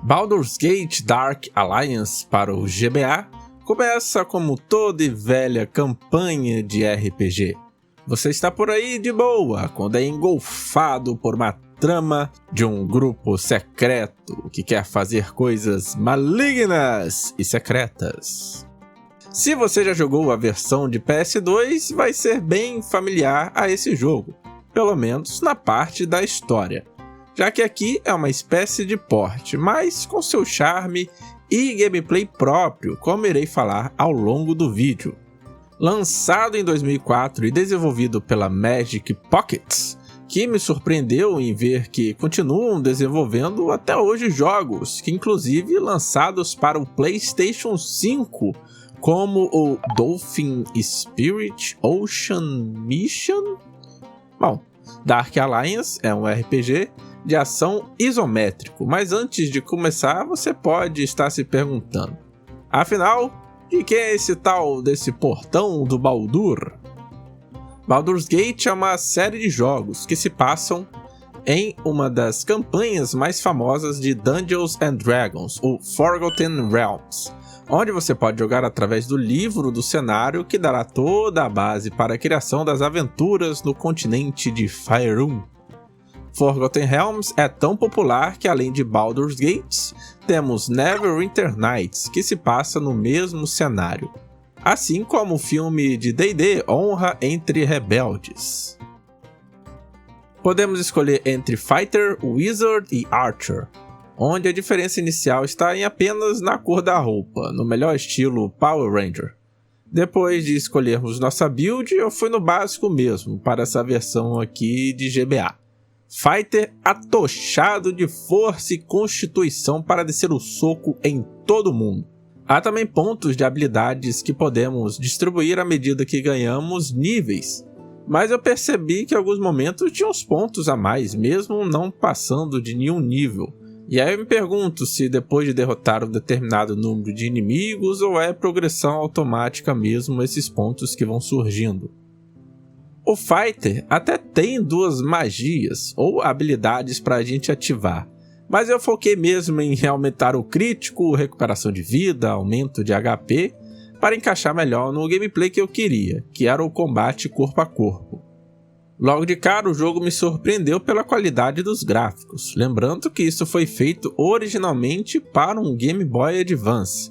Baldur's Gate Dark Alliance para o GBA começa como toda e velha campanha de RPG. Você está por aí de boa quando é engolfado por uma trama de um grupo secreto que quer fazer coisas malignas e secretas. Se você já jogou a versão de PS2, vai ser bem familiar a esse jogo, pelo menos na parte da história, já que aqui é uma espécie de port, mas com seu charme e gameplay próprio, como irei falar ao longo do vídeo. Lançado em 2004 e desenvolvido pela Magic Pockets, que me surpreendeu em ver que continuam desenvolvendo até hoje jogos, que inclusive lançados para o PlayStation 5, como o Dolphin Spirit Ocean Mission. Bom, Dark Alliance é um RPG de ação isométrico, mas antes de começar você pode estar se perguntando: afinal, de quem é esse tal desse portão do Baldur? Baldur's Gate é uma série de jogos que se passam em uma das campanhas mais famosas de Dungeons and Dragons, o Forgotten Realms, onde você pode jogar através do livro do cenário que dará toda a base para a criação das aventuras no continente de Faerûn. Forgotten Realms é tão popular que, além de Baldur's Gate, temos Neverwinter Nights, que se passa no mesmo cenário, assim como o filme de D&D Honra entre Rebeldes. Podemos escolher entre Fighter, Wizard e Archer, onde a diferença inicial está em apenas na cor da roupa, no melhor estilo Power Ranger. Depois de escolhermos nossa build, eu fui no básico mesmo, para essa versão aqui de GBA. Fighter atochado de força e constituição para descer o soco em todo mundo. Há também pontos de habilidades que podemos distribuir à medida que ganhamos níveis, mas eu percebi que em alguns momentos tinha uns pontos a mais, mesmo não passando de nenhum nível. E aí eu me pergunto se depois de derrotar um determinado número de inimigos ou é progressão automática mesmo esses pontos que vão surgindo. O Fighter até tem duas magias ou habilidades para a gente ativar, mas eu foquei mesmo em aumentar o crítico, recuperação de vida, aumento de HP, para encaixar melhor no gameplay que eu queria, que era o combate corpo a corpo. Logo de cara o jogo me surpreendeu pela qualidade dos gráficos, lembrando que isso foi feito originalmente para um Game Boy Advance.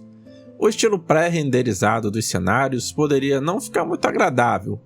O estilo pré-renderizado dos cenários poderia não ficar muito agradável,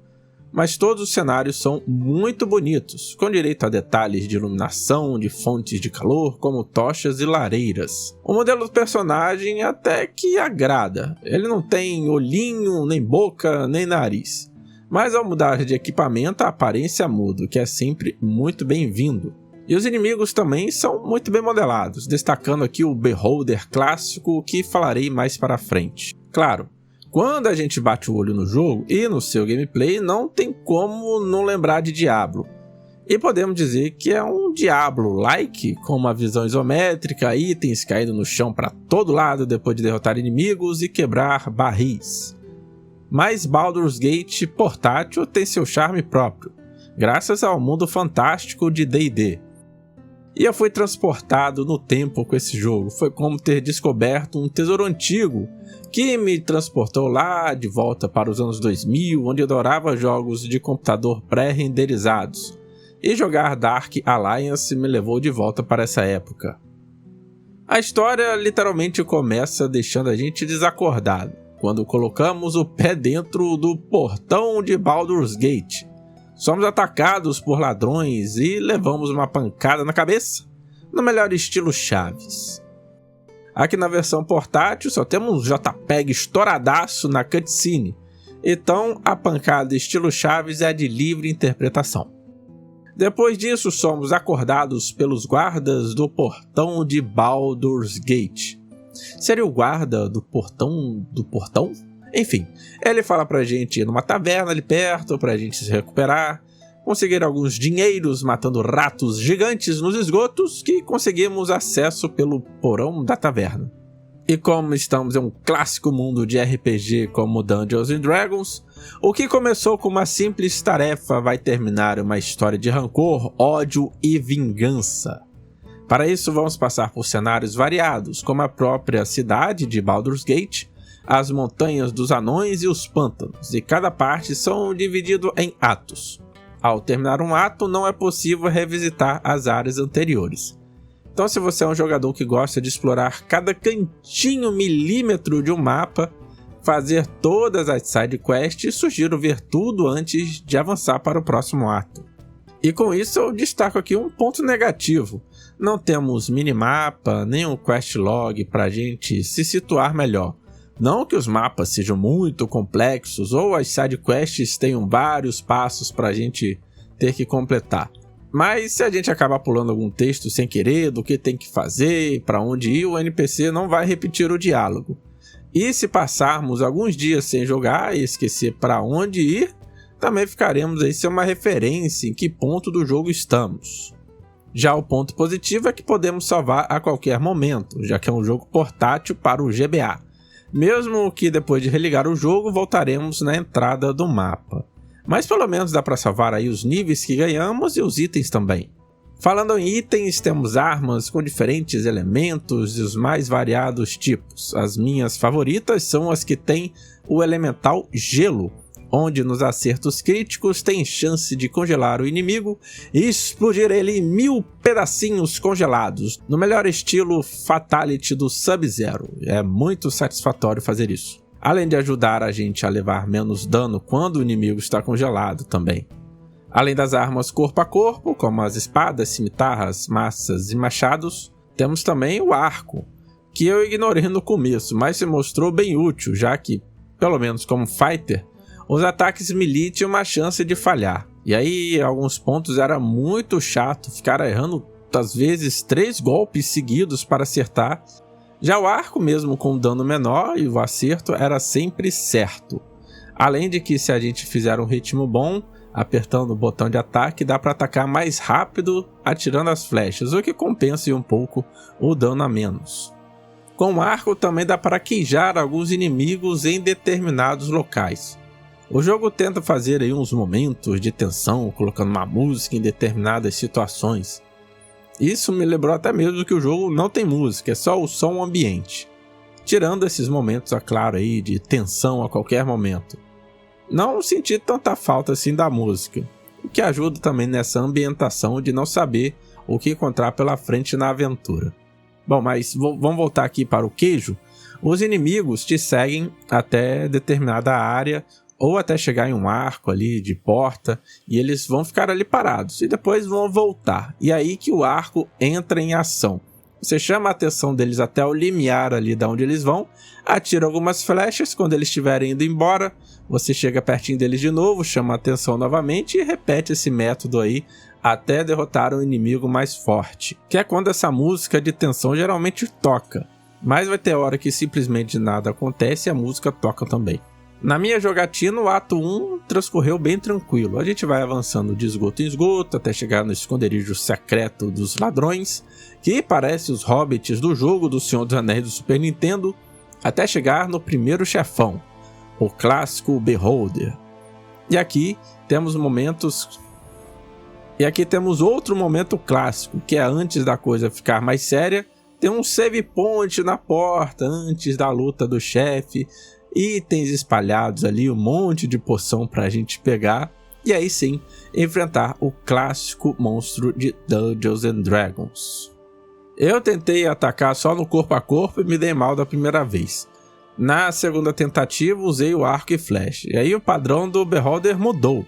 mas todos os cenários são muito bonitos, com direito a detalhes de iluminação, de fontes de calor, como tochas e lareiras. O modelo do personagem até que agrada, ele não tem olhinho, nem boca, nem nariz. Mas ao mudar de equipamento a aparência muda, o que é sempre muito bem-vindo. E os inimigos também são muito bem modelados, destacando aqui o Beholder clássico, que falarei mais para frente. Claro, quando a gente bate o olho no jogo e no seu gameplay, não tem como não lembrar de Diablo. E podemos dizer que é um Diablo-like, com uma visão isométrica, itens caindo no chão para todo lado depois de derrotar inimigos e quebrar barris. Mas Baldur's Gate portátil tem seu charme próprio, graças ao mundo fantástico de D&D. E eu fui transportado no tempo com esse jogo, foi como ter descoberto um tesouro antigo, que me transportou lá de volta para os anos 2000, onde eu adorava jogos de computador pré-renderizados, e jogar Dark Alliance me levou de volta para essa época. A história literalmente começa deixando a gente desacordado, quando colocamos o pé dentro do portão de Baldur's Gate. Somos atacados por ladrões e levamos uma pancada na cabeça, no melhor estilo Chaves. Aqui na versão portátil só temos um JPEG estouradaço na cutscene, então a pancada estilo Chaves é de livre interpretação. Depois disso somos acordados pelos guardas do portão de Baldur's Gate. Seria o guarda do portão do portão? Enfim, ele fala pra gente ir numa taverna ali perto pra gente se recuperar, conseguir alguns dinheiros matando ratos gigantes nos esgotos que conseguimos acesso pelo porão da taverna. E como estamos em um clássico mundo de RPG como Dungeons and Dragons, o que começou com uma simples tarefa vai terminar em uma história de rancor, ódio e vingança. Para isso, vamos passar por cenários variados, como a própria cidade de Baldur's Gate, as montanhas dos anões e os pântanos, e cada parte são divididos em atos. Ao terminar um ato, não é possível revisitar as áreas anteriores. Então, se você é um jogador que gosta de explorar cada cantinho milímetro de um mapa, fazer todas as side quests, sugiro ver tudo antes de avançar para o próximo ato. E com isso eu destaco aqui um ponto negativo. Não temos minimapa, nem um quest log para a gente se situar melhor. Não que os mapas sejam muito complexos ou as side quests tenham vários passos para a gente ter que completar. Mas se a gente acabar pulando algum texto sem querer do que tem que fazer, para onde ir, o NPC não vai repetir o diálogo. E se passarmos alguns dias sem jogar e esquecer para onde ir, também ficaremos aí sem uma referência em que ponto do jogo estamos. Já o ponto positivo é que podemos salvar a qualquer momento, já que é um jogo portátil para o GBA. Mesmo que depois de religar o jogo, voltaremos na entrada do mapa. Mas pelo menos dá para salvar aí os níveis que ganhamos e os itens também. Falando em itens, temos armas com diferentes elementos e os mais variados tipos. As minhas favoritas são as que têm o elemental gelo, onde nos acertos críticos tem chance de congelar o inimigo e explodir ele em 1000 pedacinhos congelados, no melhor estilo Fatality do Sub-Zero. É muito satisfatório fazer isso. Além de ajudar a gente a levar menos dano quando o inimigo está congelado também. Além das armas corpo a corpo, como as espadas, cimitarras, maças e machados, temos também o arco, que eu ignorei no começo, mas se mostrou bem útil, já que, pelo menos como fighter, os ataques melee tinham uma chance de falhar. E aí, em alguns pontos, era muito chato ficar errando, às vezes, 3 golpes seguidos para acertar. Já o arco, mesmo com dano menor e o acerto, era sempre certo. Além de que, se a gente fizer um ritmo bom, apertando o botão de ataque, dá para atacar mais rápido atirando as flechas, o que compensa um pouco o dano a menos. Com o arco também dá para queijar alguns inimigos em determinados locais. O jogo tenta fazer aí uns momentos de tensão, colocando uma música em determinadas situações. Isso me lembrou até mesmo que o jogo não tem música, é só o som ambiente. Tirando esses momentos, é claro, aí, de tensão a qualquer momento. Não senti tanta falta assim da música, o que ajuda também nessa ambientação de não saber o que encontrar pela frente na aventura. Bom, mas vamos voltar aqui para o queijo. Os inimigos te seguem até determinada área ou até chegar em um arco ali de porta, e eles vão ficar ali parados, e depois vão voltar. E aí que o arco entra em ação. Você chama a atenção deles até o limiar ali de onde eles vão, atira algumas flechas, quando eles estiverem indo embora, você chega pertinho deles de novo, chama a atenção novamente e repete esse método aí, até derrotar um inimigo mais forte. Que é quando essa música de tensão geralmente toca, mas vai ter hora que simplesmente nada acontece e a música toca também. Na minha jogatina, o ato 1 transcorreu bem tranquilo. A gente vai avançando de esgoto em esgoto até chegar no esconderijo secreto dos ladrões, que parece os hobbits do jogo do Senhor dos Anéis do Super Nintendo, até chegar no primeiro chefão, o clássico Beholder. E aqui temos outro momento clássico, que é antes da coisa ficar mais séria, tem um save point na porta antes da luta do chefe, itens espalhados ali, um monte de poção pra gente pegar, e aí sim, enfrentar o clássico monstro de Dungeons and Dragons. Eu tentei atacar só no corpo a corpo e me dei mal da primeira vez. Na segunda tentativa usei o arco e flecha, e aí o padrão do Beholder mudou.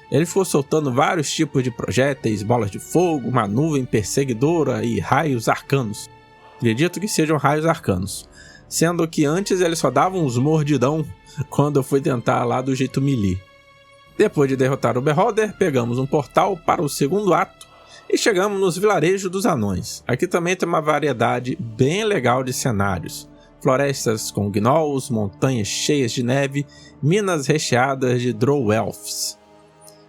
Ele ficou soltando vários tipos de projéteis, bolas de fogo, uma nuvem perseguidora e raios arcanos. Acredito que sejam raios arcanos. Sendo que antes ele só dava uns mordidão quando eu fui tentar lá do jeito melee. Depois de derrotar o Beholder, pegamos um portal para o segundo ato e chegamos nos vilarejos dos anões. Aqui também tem uma variedade bem legal de cenários. Florestas com gnolls, montanhas cheias de neve, minas recheadas de drow elves.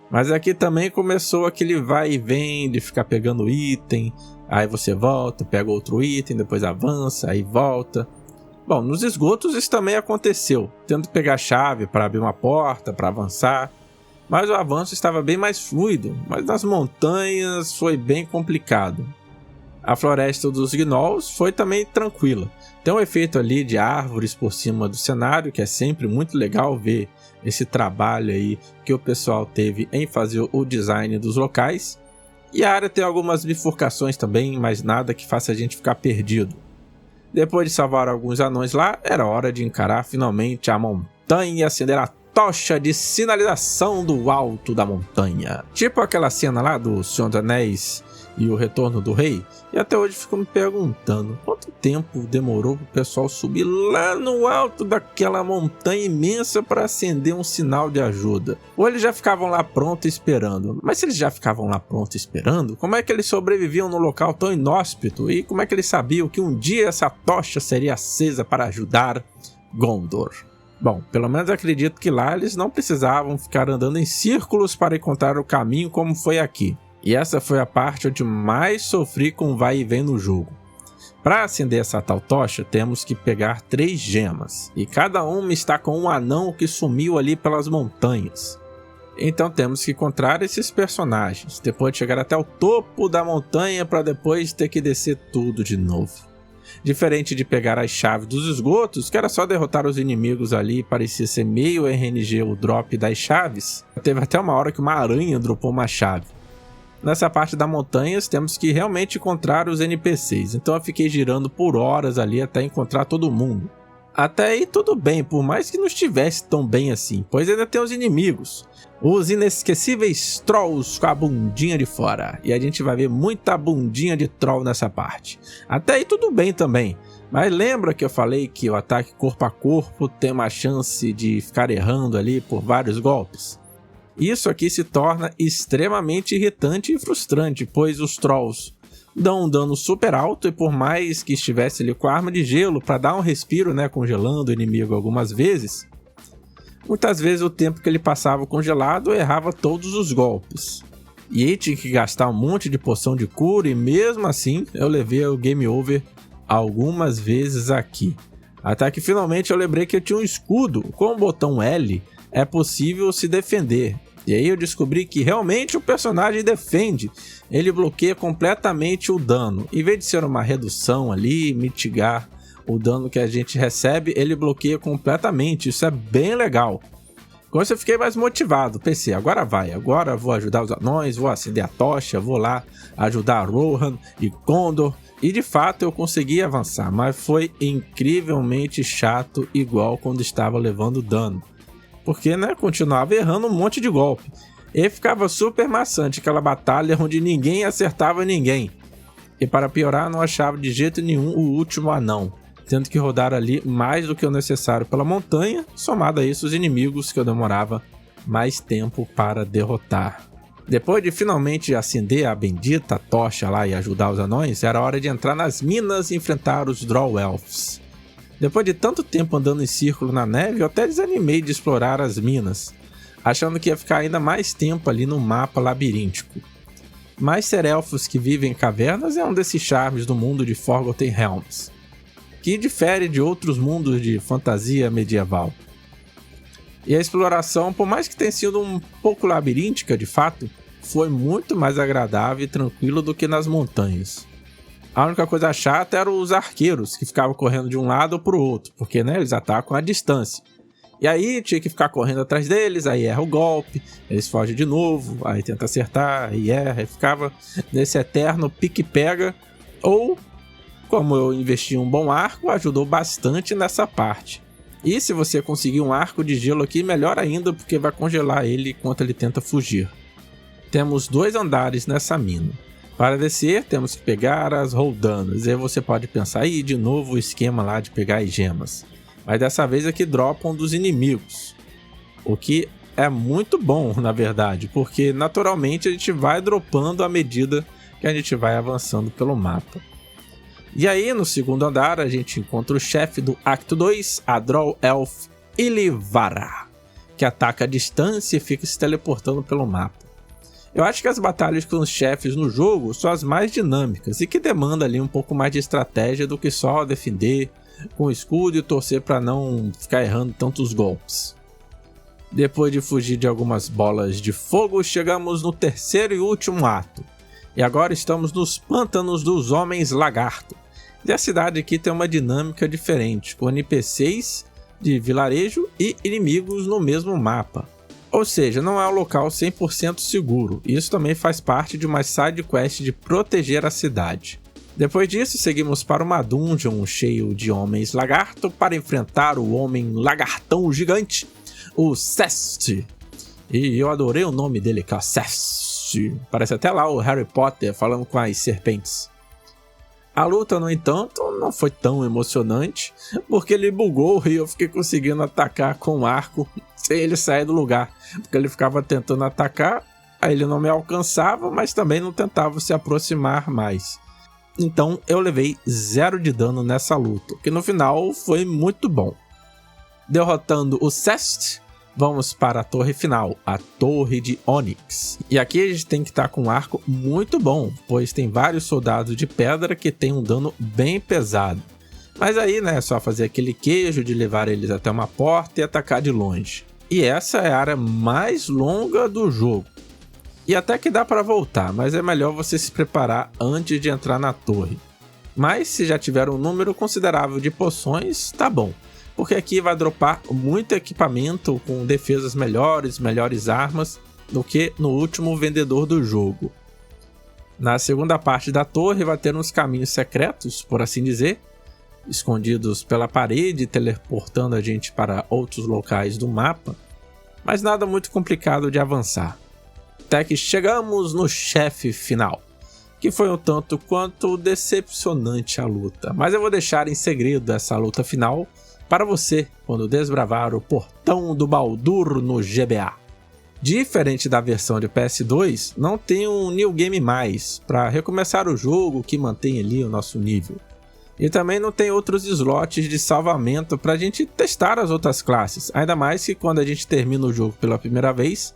Mas aqui também começou aquele vai e vem de ficar pegando item, aí você volta, pega outro item, depois avança, aí volta. Bom, nos esgotos isso também aconteceu, tendo que pegar a chave para abrir uma porta, para avançar, mas o avanço estava bem mais fluido, mas nas montanhas foi bem complicado. A floresta dos Gnolls foi também tranquila. Tem um efeito ali de árvores por cima do cenário, que é sempre muito legal ver esse trabalho aí que o pessoal teve em fazer o design dos locais. E a área tem algumas bifurcações também, mas nada que faça a gente ficar perdido. Depois de salvar alguns anões lá, era hora de encarar finalmente a montanha e acender a tocha de sinalização do alto da montanha. Tipo aquela cena lá do Senhor dos Anéis e o Retorno do Rei. E até hoje fico me perguntando quanto tempo demorou para o pessoal subir lá no alto daquela montanha imensa para acender um sinal de ajuda. Ou eles já ficavam lá pronto esperando. Mas se eles já ficavam lá pronto esperando, como é que eles sobreviviam num local tão inóspito? E como é que eles sabiam que um dia essa tocha seria acesa para ajudar Gondor? Bom, pelo menos acredito que lá eles não precisavam ficar andando em círculos para encontrar o caminho como foi aqui. E essa foi a parte onde mais sofri com o vai e vem no jogo. Para acender essa tal tocha, temos que pegar 3 gemas. E cada uma está com um anão que sumiu ali pelas montanhas. Então temos que encontrar esses personagens, depois de chegar até o topo da montanha para depois ter que descer tudo de novo. Diferente de pegar as chaves dos esgotos, que era só derrotar os inimigos ali e parecia ser meio RNG o drop das chaves, teve até uma hora que uma aranha dropou uma chave. Nessa parte das montanhas temos que realmente encontrar os NPCs, então eu fiquei girando por horas ali até encontrar todo mundo. Até aí tudo bem, por mais que não estivesse tão bem assim, pois ainda tem os inimigos. Os inesquecíveis Trolls com a bundinha de fora. E a gente vai ver muita bundinha de Troll nessa parte. Até aí tudo bem também. Mas lembra que eu falei que o ataque corpo a corpo tem uma chance de ficar errando ali por vários golpes? Isso aqui se torna extremamente irritante e frustrante, pois os Trolls dão um dano super alto e por mais que estivesse ali com a arma de gelo para dar um respiro, né, congelando o inimigo algumas vezes, muitas vezes o tempo que ele passava congelado errava todos os golpes. E aí tinha que gastar um monte de poção de cura e mesmo assim eu levei o game over algumas vezes aqui. Até que finalmente eu lembrei que eu tinha um escudo, com o botão L é possível se defender. E aí eu descobri que realmente o personagem defende, ele bloqueia completamente o dano. Em vez de ser uma redução ali, mitigar o dano que a gente recebe, ele bloqueia completamente, isso é bem legal. Com isso eu fiquei mais motivado, pensei, agora vai, agora vou ajudar os anões, vou acender a tocha, vou lá ajudar Rohan e Gondor. E de fato eu consegui avançar, mas foi incrivelmente chato igual quando estava levando dano. Porque, né, continuava errando um monte de golpe. E ficava super maçante aquela batalha onde ninguém acertava ninguém. E para piorar, não achava de jeito nenhum o último anão, tendo que rodar ali mais do que o necessário pela montanha, somado a isso os inimigos que eu demorava mais tempo para derrotar. Depois de finalmente acender a bendita tocha lá e ajudar os anões, era hora de entrar nas minas e enfrentar os Drow Elves. Depois de tanto tempo andando em círculo na neve, eu até desanimei de explorar as minas, achando que ia ficar ainda mais tempo ali no mapa labiríntico. Mas ser elfos que vivem em cavernas é um desses charmes do mundo de Forgotten Realms, que difere de outros mundos de fantasia medieval. E a exploração, por mais que tenha sido um pouco labiríntica de fato, foi muito mais agradável e tranquilo do que nas montanhas. A única coisa chata eram os arqueiros, que ficavam correndo de um lado para o outro, porque, né, eles atacam à distância. E aí tinha que ficar correndo atrás deles, aí erra o golpe, eles fogem de novo, aí tenta acertar, aí erra, e ficava nesse eterno pique-pega. Ou, como eu investi em um bom arco, ajudou bastante nessa parte. E se você conseguir um arco de gelo aqui, melhor ainda, porque vai congelar ele enquanto ele tenta fugir. Temos 2 andares nessa mina. Para descer, temos que pegar as roldanas. E aí você pode pensar, aí de novo o esquema lá de pegar as gemas. Mas dessa vez aqui dropam dos inimigos. O que é muito bom, na verdade, porque naturalmente a gente vai dropando à medida que a gente vai avançando pelo mapa. E aí no segundo andar a gente encontra o chefe do Acto 2, a Drow Elf Ilivara, que ataca a distância e fica se teleportando pelo mapa. Eu acho que as batalhas com os chefes no jogo são as mais dinâmicas e que demandam ali um pouco mais de estratégia do que só defender com o escudo e torcer para não ficar errando tantos golpes. Depois de fugir de algumas bolas de fogo, chegamos no terceiro e último ato. E agora estamos nos pântanos dos Homens Lagarto. E a cidade aqui tem uma dinâmica diferente, com NPCs de vilarejo e inimigos no mesmo mapa. Ou seja, não é um local 100% seguro, e isso também faz parte de uma side quest de proteger a cidade. Depois disso, seguimos para uma dungeon cheio de homens lagarto para enfrentar o homem lagartão gigante, o Cest. E eu adorei o nome dele, que é o Cest. Parece até lá o Harry Potter falando com as serpentes. A luta, no entanto, não foi tão emocionante, porque ele bugou e eu fiquei conseguindo atacar com o arco sem ele sair do lugar. Porque ele ficava tentando atacar, aí ele não me alcançava, mas também não tentava se aproximar mais. Então eu levei 0 de dano nessa luta, que no final foi muito bom. Derrotando o Cest, vamos para a torre final, a Torre de Onyx. E aqui a gente tem que estar com um arco muito bom, pois tem vários soldados de pedra que tem um dano bem pesado. Mas aí, né, é só fazer aquele queijo de levar eles até uma porta e atacar de longe. E essa é a área mais longa do jogo. E até que dá para voltar, mas é melhor você se preparar antes de entrar na torre. Mas se já tiver um número considerável de poções, tá bom. Porque aqui vai dropar muito equipamento com defesas melhores armas do que no último vendedor do jogo. Na segunda parte da torre vai ter uns caminhos secretos, por assim dizer, escondidos pela parede, teleportando a gente para outros locais do mapa, mas nada muito complicado de avançar. Até que chegamos no chefe final, que foi um tanto quanto decepcionante a luta, mas eu vou deixar em segredo essa luta final para você quando desbravar o portão do Baldur no GBA. Diferente da versão de PS2, não tem um New Game Mais para recomeçar o jogo que mantém ali o nosso nível. E também não tem outros slots de salvamento para a gente testar as outras classes, ainda mais que quando a gente termina o jogo pela primeira vez,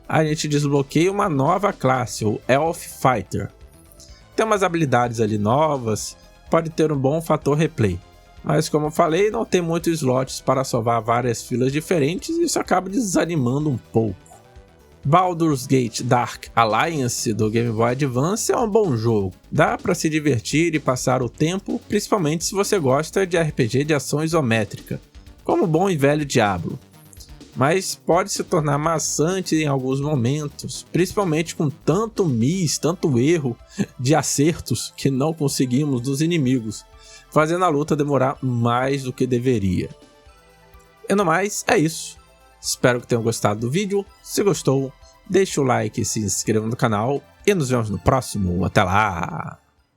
a gente desbloqueia uma nova classe, o Elf Fighter. Tem umas habilidades ali novas, pode ter um bom fator replay. Mas como eu falei, não tem muitos slots para salvar várias filas diferentes e isso acaba desanimando um pouco. Baldur's Gate Dark Alliance do Game Boy Advance é um bom jogo. Dá para se divertir e passar o tempo, principalmente se você gosta de RPG de ação isométrica, como o bom e velho Diablo. Mas pode se tornar maçante em alguns momentos, principalmente com tanto tanto erro de acertos que não conseguimos dos inimigos, fazendo a luta demorar mais do que deveria. E no mais, é isso. Espero que tenham gostado do vídeo. Se gostou, deixe o like e se inscreva no canal. E nos vemos no próximo. Até lá!